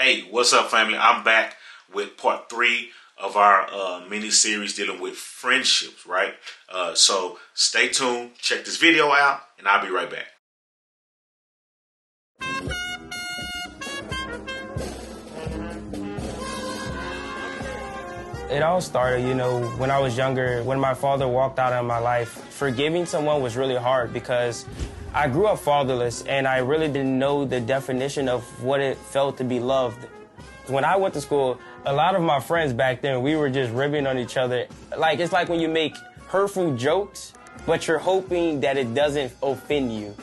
Hey, what's up, family? I'm back with part 3 of our mini series dealing with friendships, right? So stay tuned, check this video out, and I'll be right back. It all started, when I was younger, when my father walked out of my life. Forgiving someone was really hard because I grew up fatherless and I really didn't know the definition of what it felt to be loved. When I went to school, a lot of my friends back then, we were just ribbing on each other. It's like when you make hurtful jokes, but you're hoping that it doesn't offend you.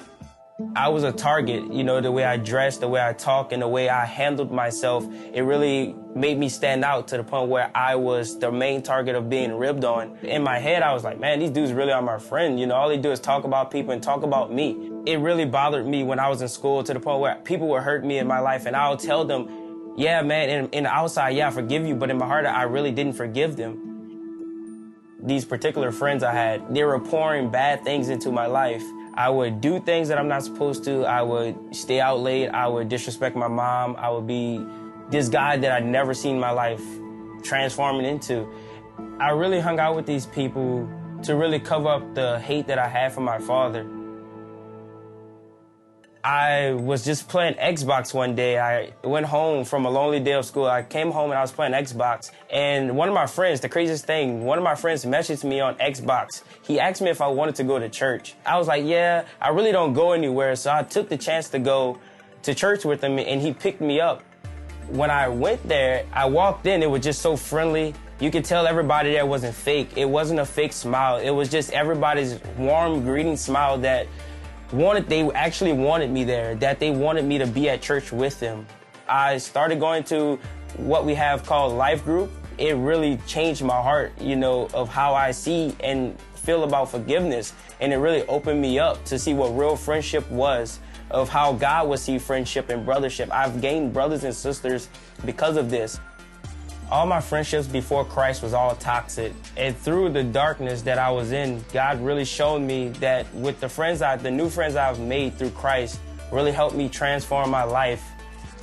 I was a target, the way I dressed, the way I talked, and the way I handled myself. It really made me stand out to the point where I was the main target of being ribbed on. In my head, I was like, man, these dudes really are my friend. All they do is talk about people and talk about me. It really bothered me when I was in school to the point where people would hurt me in my life, and I'll tell them, yeah, man, in the outside, yeah, I forgive you, but in my heart, I really didn't forgive them. These particular friends I had, they were pouring bad things into my life. I would do things that I'm not supposed to. I would stay out late. I would disrespect my mom. I would be this guy that I'd never seen in my life transforming into. I really hung out with these people to really cover up the hate that I had for my father. I was just playing Xbox one day. I went home from a lonely day of school. I came home and I was playing Xbox. And one of my friends, the craziest thing, one of my friends messaged me on Xbox. He asked me if I wanted to go to church. I was like, yeah, I really don't go anywhere. So I took the chance to go to church with him, and he picked me up. When I went there, I walked in. It was just so friendly. You could tell everybody there wasn't fake. It wasn't a fake smile. It was just everybody's warm greeting smile that they actually wanted me there, that they wanted me to be at church with them. I started going to what we have called Life Group. It really changed my heart, of how I see and feel about forgiveness. And it really opened me up to see what real friendship was, of how God would see friendship and brothership. I've gained brothers and sisters because of this. All my friendships before Christ was all toxic. And through the darkness that I was in, God really showed me that with the new friends I've made through Christ really helped me transform my life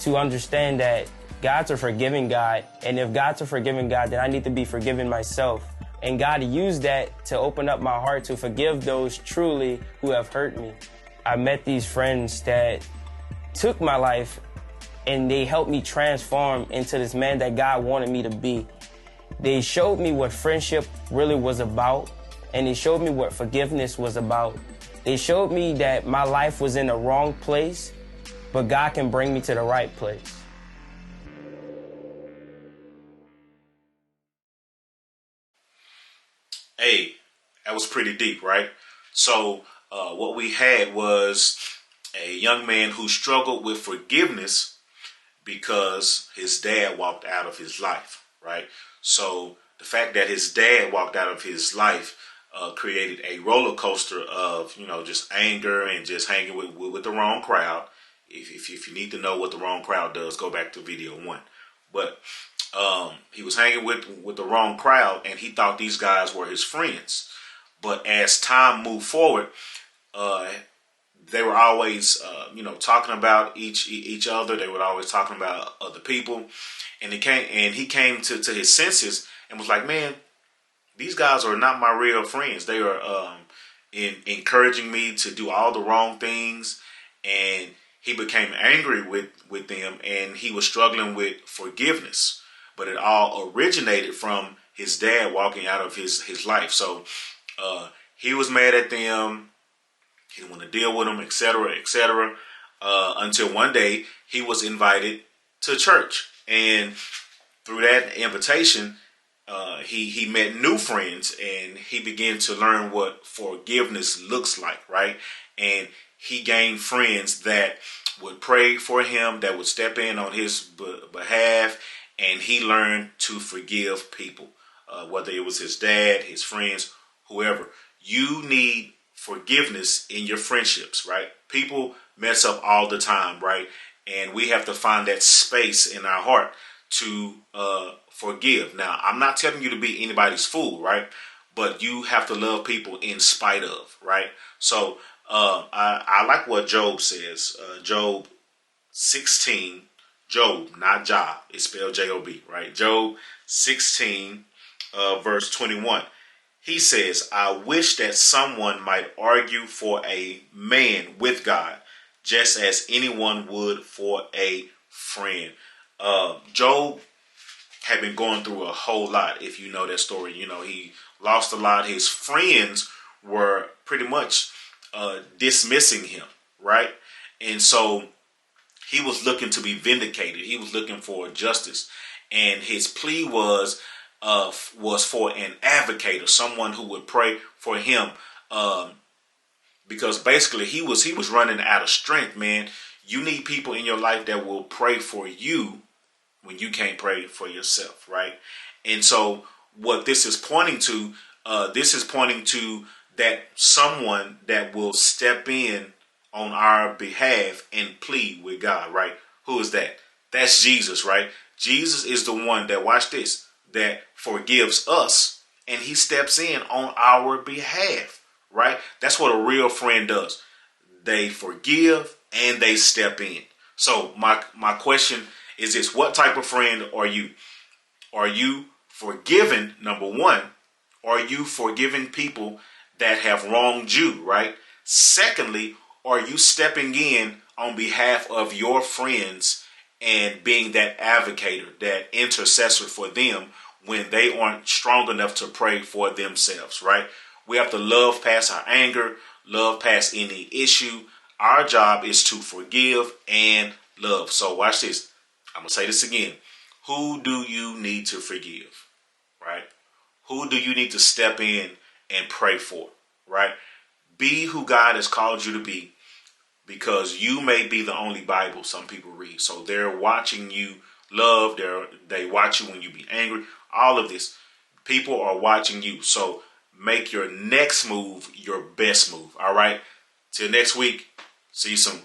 to understand that God's a forgiving God. And if God's a forgiving God, then I need to be forgiving myself. And God used that to open up my heart to forgive those truly who have hurt me. I met these friends that took my life and they helped me transform into this man that God wanted me to be. They showed me what friendship really was about, and they showed me what forgiveness was about. They showed me that my life was in the wrong place, but God can bring me to the right place. Hey, that was pretty deep, right? So what we had was a young man who struggled with forgiveness because his dad walked out of his life, right? So the fact that his dad walked out of his life created a roller coaster of, just anger and just hanging with the wrong crowd. If you need to know what the wrong crowd does, go back to video 1. But he was hanging with the wrong crowd, and he thought these guys were his friends. But as time moved forward, they were always, talking about each other. They were always talking about other people, and he came to his senses and was like, "Man, these guys are not my real friends. They are encouraging me to do all the wrong things." And he became angry with them, and he was struggling with forgiveness. But it all originated from his dad walking out of his life. So he was mad at them. He didn't want to deal with them, etc., etc. Until one day he was invited to church, and through that invitation, he met new friends, and he began to learn what forgiveness looks like, right? And he gained friends that would pray for him, that would step in on his behalf, and he learned to forgive people, whether it was his dad, his friends, whoever. You need forgiveness in your friendships, right? People mess up all the time, right? And we have to find that space in our heart to forgive. Now, I'm not telling you to be anybody's fool, right? But you have to love people in spite of, right? So I like what Job says. Job 16, Job, not Job. It's spelled J-O-B, right? Job 16, verse 21. He says, I wish that someone might argue for a man with God, just as anyone would for a friend. Job had been going through a whole lot. If you know that story, you know, he lost a lot. His friends were pretty much dismissing him, right? And so he was looking to be vindicated. He was looking for justice. And his plea was for an advocate, or someone who would pray for him, because basically he was running out of strength, man. You need people in your life that will pray for you when you can't pray for yourself, right? And so what this is pointing to, that someone that will step in on our behalf and plead with God, right? Who is that? That's Jesus, right? Jesus is the one that, watch this, that forgives us, and he steps in on our behalf, right? That's what a real friend does. They forgive and they step in. So my question is this: what type of friend are you? Are you forgiving, number one? Are you forgiving people that have wronged you, right? Secondly, are you stepping in on behalf of your friends and being that advocate, that intercessor for them when they aren't strong enough to pray for themselves, right? We have to love past our anger, love past any issue. Our job is to forgive and love. So watch this. I'm going to say this again. Who do you need to forgive, right? Who do you need to step in and pray for, right? Be who God has called you to be, because you may be the only Bible some people read. So they're watching you love. They watch you when you be angry. All of this. People are watching you. So make your next move your best move. All right. Till next week. See you soon.